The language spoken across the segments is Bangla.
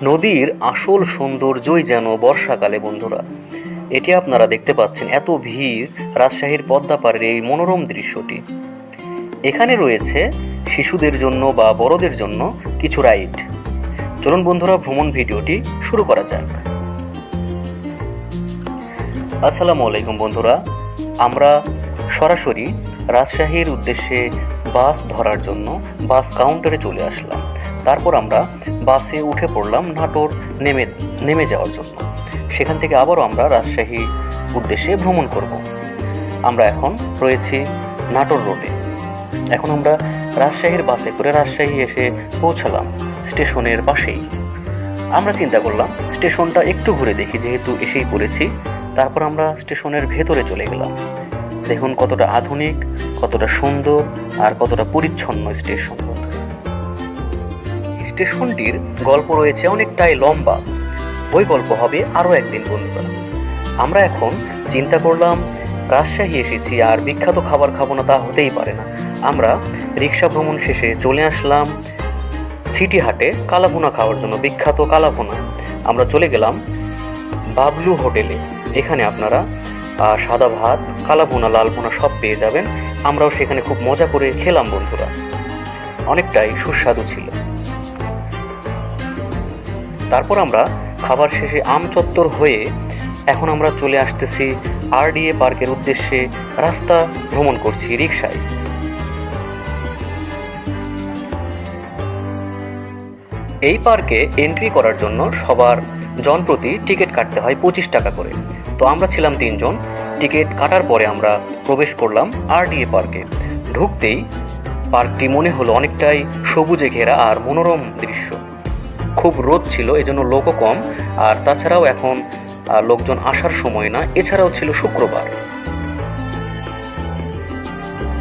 নদীর আসল সৌন্দর্যই যেন বর্ষাকালে বন্ধুরা। এটি আপনারা দেখতে পাচ্ছেন, এত ভিড় রাজশাহীর পদ্মা পাড়ের এই মনোরম দৃশ্যটি। এখানে রয়েছে শিশুদের জন্য বা বড়দের জন্য কিছু রাইড। চলুন বন্ধুরা, ভ্রমণ ভিডিওটি শুরু করা যাক। আসসালামু আলাইকুম বন্ধুরা, আমরা সরাসরি রাজশাহীর উদ্দেশ্যে বাস ধরার জন্য বাস কাউন্টারে চলে আসলাম। তারপর আমরা বাসে উঠে পড়লাম নাটোর নেমে যাওয়ার জন্য। সেখান থেকে আবারও আমরা রাজশাহী উদ্দেশ্যে ভ্রমণ করব। আমরা এখন রয়েছি নাটোর রোডে। এখন আমরা রাজশাহীর বাসে করে রাজশাহী এসে পৌঁছালাম স্টেশনের পাশেই। আমরা চিন্তা করলাম স্টেশনটা একটু ঘুরে দেখি, যেহেতু এসেই পড়েছি। তারপর আমরা স্টেশনের ভেতরে চলে গেলাম। দেখুন কতটা আধুনিক, কতটা সুন্দর আর কতটা পরিচ্ছন্ন স্টেশন। স্টেশনটির গল্প রয়েছে অনেকটাই লম্বা, ওই গল্প হবে আরও একদিন বন্ধুরা। আমরা এখন চিন্তা করলাম রাজশাহী এসেছি আর বিখ্যাত খাবার খাবো না তা হতেই পারে না। আমরা রিক্সা ভ্রমণ শেষে চলে আসলাম সিটি হাটে কালাভুনা খাওয়ার জন্য, বিখ্যাত কালাভুনা। আমরা চলে গেলাম বাবলু হোটেলে। এখানে আপনারা সাদা ভাত, কালাভুনা, লালভুনা সব পেয়ে যাবেন। আমরাও সেখানে খুব মজা করে খেলাম বন্ধুরা, অনেকটাই সুস্বাদু ছিল। তারপর আমরা খাবার শেষে আম চত্বর হয়ে এখন আমরা চলে আসতেছি RDA পার্কের উদ্দেশ্যে। রাস্তা ভ্রমণ করছি রিক্সায়। এই পার্কে এন্ট্রি করার জন্য সবার জনপ্রতি টিকিট কাটতে হয় 25 টাকা করে। তো আমরা ছিলাম 3 জন। টিকিট কাটার পরে আমরা প্রবেশ করলাম RDA পার্কে। ঢুকতেই পার্কটি মনে হলো অনেকটাই সবুজে ঘেরা আর মনোরম দৃশ্য। খুব রোদ ছিল, এজন্য লোকও কম। আর তাছাড়াও এখন লোকজন আসার সময় না, এছাড়াও ছিল শুক্রবার।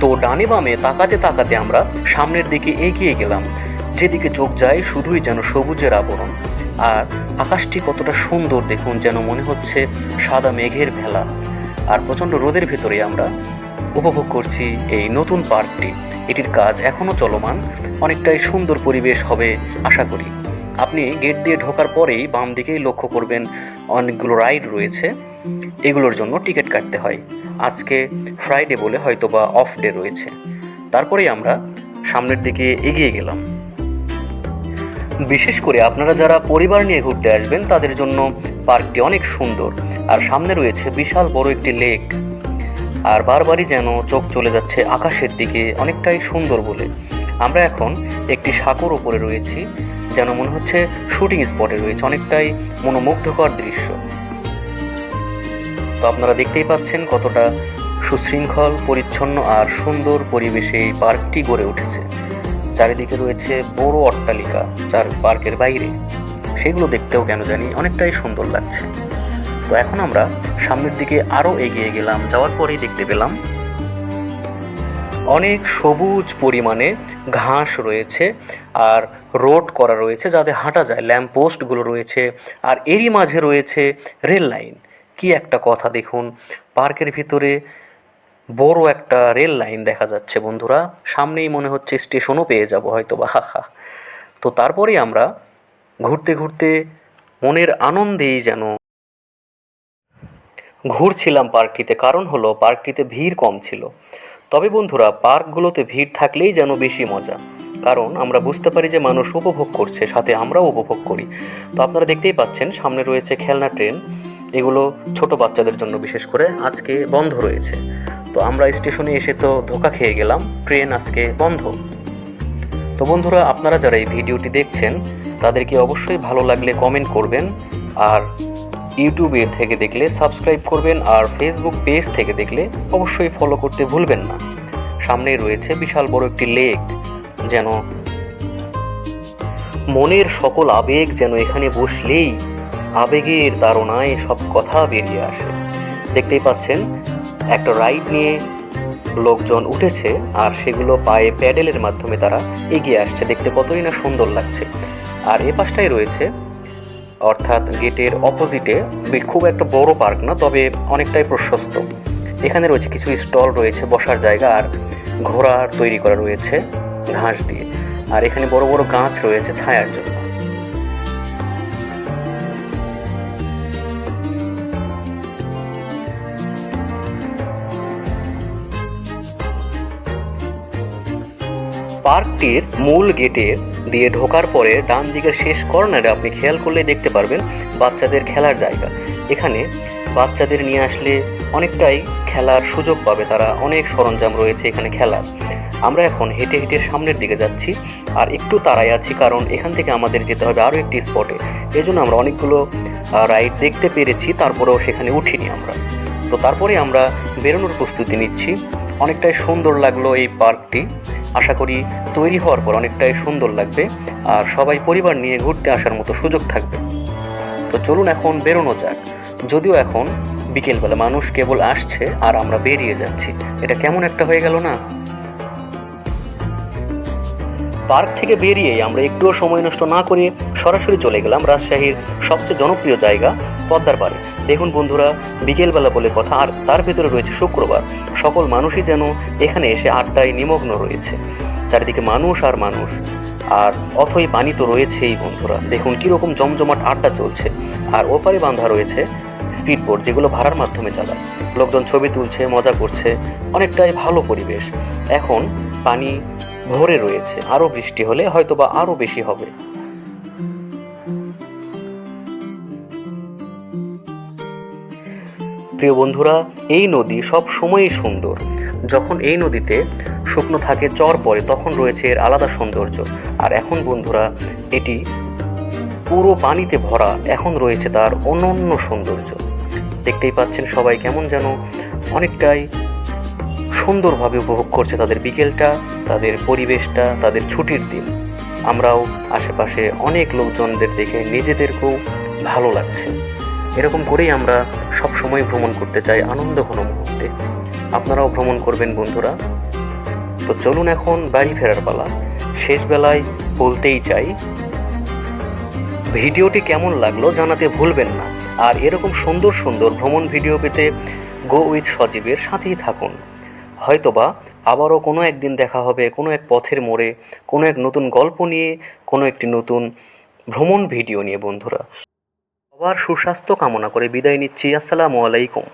তো ডানে বামে তাকাতে তাকাতে আমরা সামনের দিকে এগিয়ে গেলাম। যেদিকে চোখ যায় শুধুই যেন সবুজের আবরণ। আর আকাশটি কতটা সুন্দর দেখুন, যেন মনে হচ্ছে সাদা মেঘের ভেলা। আর প্রচণ্ড রোদের ভেতরে আমরা উপভোগ করছি এই নতুন পার্কটি। এটির কাজ এখনও চলমান। অনেকটাই সুন্দর পরিবেশ হবে আশা করি। আপনি গেট দিয়ে ঢোকার পরেই বাম দিকেই লক্ষ্য করবেন অনেকগুলো রাইড রয়েছে। এগুলোর জন্য টিকিট কাটতে হয়। আজকে ফ্রাইডে বলে হয়তো বা অফ ডে রয়েছে। তারপরেই আমরা সামনের দিকে এগিয়ে গেলাম। বিশেষ করে আপনারা যারা পরিবার নিয়ে ঘুরতে আসবেন তাদের জন্য পার্কটি অনেক সুন্দর। আর সামনে রয়েছে বিশাল বড় একটি লেক। আর বারবারই যেন চোখ চলে যাচ্ছে আকাশের দিকে, অনেকটাই সুন্দর বলে। আমরা এখন একটি সাঁকোর ওপরে রয়েছি, যেন মনে হচ্ছে শুটিং স্পটে রয়েছে। অনেকটাই মনোমুগ্ধকর দৃশ্য। তো আপনারা দেখতেই পাচ্ছেন কতটা সুশৃঙ্খল, পরিচ্ছন্ন আর সুন্দর পরিবেশে এই পার্কটি গড়ে উঠেছে। চারিদিকে রয়েছে বড় অট্টালিকা যার পার্কের বাইরে, সেগুলো দেখতেও কেন জানি অনেকটাই সুন্দর লাগছে। তো এখন আমরা সামনের দিকে আরও এগিয়ে গেলাম। যাওয়ার পরেই দেখতে পেলাম অনেক সবুজ পরিমাণে ঘাস রয়েছে আর রোড করা রয়েছে যাতে হাঁটা যায়। ল্যাম্প পোস্টগুলো রয়েছে আর এরই মাঝে রয়েছে রেল লাইন। কি একটা কথা দেখুন, পার্কের ভিতরে বড় একটা রেল লাইন দেখা যাচ্ছে বন্ধুরা। সামনেই মনে হচ্ছে স্টেশনও পেয়ে যাব হয়তো বা। তো তারপরেই আমরা ঘুরতে ঘুরতে মনের আনন্দেই যেন ঘুরছিলাম পার্কটিতে। কারণ হলো পার্কটিতে ভিড় কম ছিল। তবে বন্ধুরা, পার্কগুলোতে ভিড় থাকলেই যেন বেশি মজা, কারণ আমরা বুঝতে পারি যে মানুষ উপভোগ করছে, সাথে আমরাও উপভোগ করি। তো আপনারা দেখতেই পাচ্ছেন সামনে রয়েছে খেলনা ট্রেন। এগুলো ছোট বাচ্চাদের জন্য বিশেষ করে। আজকে বন্ধ রয়েছে। তো আমরা স্টেশনে এসে তো ধোকা খেয়ে গেলাম, ট্রেন আজকে বন্ধ। তো বন্ধুরা, আপনারা যারা এই ভিডিওটি দেখছেন তাদেরকে অবশ্যই ভালো লাগলে কমেন্ট করবেন। আর ইউটিউবে থেকে দেখলে সাবস্ক্রাইব করবেন। আর ফেসবুক পেজ থেকে দেখলে অবশ্যই ফলো করতে ভুলবেন না। সামনেই রয়েছে বিশাল বড় একটি লেক। যেন মনের সকল আবেগ যেন এখানে বসলেই আবেগের তাড়নায় সব কথা বেরিয়ে আসে। দেখতেই পাচ্ছেন একটা রাইড নিয়ে লোকজন উঠেছে আর সেগুলো পায়ে প্যাডেলের মাধ্যমে তারা এগিয়ে আসছে। দেখতে কতই না সুন্দর লাগছে। আর এ পাশটাই রয়েছে, অর্থাৎ গেটের অপোজিটে, খুব একটা বড় পার্ক না, তবে অনেকটাই প্রশস্ত। এখানে রয়েছে কিছু স্টল রয়েছে, বসার জায়গা, আর ঘোড়ার তৈরি করা রয়েছে ঘাস দিয়ে। আর এখানে বড় বড় গাছ রয়েছে ছায়ার জন্য। পার্কটির মূল গেটে দিয়ে ঢোকার পরে ডান দিকের শেষ কর্নারে আপনি খেয়াল করলে দেখতে পারবেন বাচ্চাদের খেলার জায়গা। এখানে বাচ্চাদের নিয়ে আসলে অনেকটাই খেলার সুযোগ পাবে তারা, অনেক সরঞ্জাম রয়েছে এখানে খেলার। আমরা এখন হেঁটে হেঁটে সামনের দিকে যাচ্ছি, আর একটু তাড়াই আছি কারণ এখান থেকে আমাদের যেতে হবে আরও একটি স্পটে। এই জন্য আমরা অনেকগুলো রাইড দেখতে পেরেছি, তারপরেও সেখানে উঠিনি আমরা। তো তারপরে আমরা বেরোনোর প্রস্তুতি নিচ্ছি। অনেকটাই সুন্দর লাগলো এই পার্কটি, আশা করি তৈরি হওয়ার পর অনেকটাই সুন্দর লাগবে আর সবাই পরিবার নিয়ে ঘুরতে আসার মতো সুযোগ থাকবে। তো চলুন এখন বেরোনো যাক। যদিও এখন বিকেলবেলা, মানুষ কেবল আসছে আর আমরা বেরিয়ে যাচ্ছি, এটা কেমন একটা হয়ে গেল না? পার্ক থেকে বেরিয়েই আমরা একটুও সময় নষ্ট না করে সরাসরি চলে গেলাম রাজশাহীর সবচেয়ে জনপ্রিয় জায়গা পদ্মার পাড়ে। দেখুন বন্ধুরা, বিকেলবেলা বলে কথা, আর তার ভিতরে রয়েছে শুক্রবার। সকল মানুষই যেন এখানে এসে আড্ডায় নিমগ্ন রয়েছে। চারিদিকে মানুষ আর মানুষ, আর অথই পানি তো রয়েছেই বন্ধুরা। দেখুন কীরকম জমজমাট আড্ডা চলছে। আর ওপারে বাঁধা রয়েছে স্পিড বোট, যেগুলো ভাড়ার মাধ্যমে চালায়। লোকজন ছবি তুলছে, মজা করছে, অনেকটাই ভালো পরিবেশ। এখন পানি ভরে রয়েছে, আরও বৃষ্টি হলে হয়তোবা আরও বেশি হবে। প্রিয় বন্ধুরা, এই নদী সব সময়ই সুন্দর। যখন এই নদীতে শুকনো থাকে, চর পড়ে, তখন রয়েছে এর আলাদা সৌন্দর্য। আর এখন বন্ধুরা এটি পুরো পানিতে ভরা, এখন রয়েছে তার অনন্য সৌন্দর্য। দেখতেই পাচ্ছেন সবাই কেমন যেন অনেকটাই সুন্দরভাবে উপভোগ করছে তাদের বিকেলটা, তাদের পরিবেশটা, তাদের ছুটির দিন। আমরাও আশেপাশে অনেক লোকজনদের দেখে নিজেদেরকেও ভালো লাগছে। এরকম করেই আমরা সব সময় ভ্রমণ করতে চাই আনন্দ ঘন মুহূর্তে। আপনারাও ভ্রমণ করবেন বন্ধুরা। তো চলুন এখন বাড়ি ফেরার পালা। শেষ বেলায় বলতেই চাই, ভিডিওটি কেমন লাগলো জানাতে ভুলবেন না। আর এরকম সুন্দর সুন্দর ভ্রমণ ভিডিও পেতে গো উইথ সজীবের সাথেই থাকুন। হয়তোবা আবারও কোনো একদিন দেখা হবে কোনো এক পথের মোড়ে, কোনো এক নতুন গল্প নিয়ে, কোনো একটি নতুন ভ্রমণ ভিডিও নিয়ে বন্ধুরা। সবার সুস্বাস্থ্য কামনা করে বিদায় নিচ্ছি। আসসালামু আলাইকুম।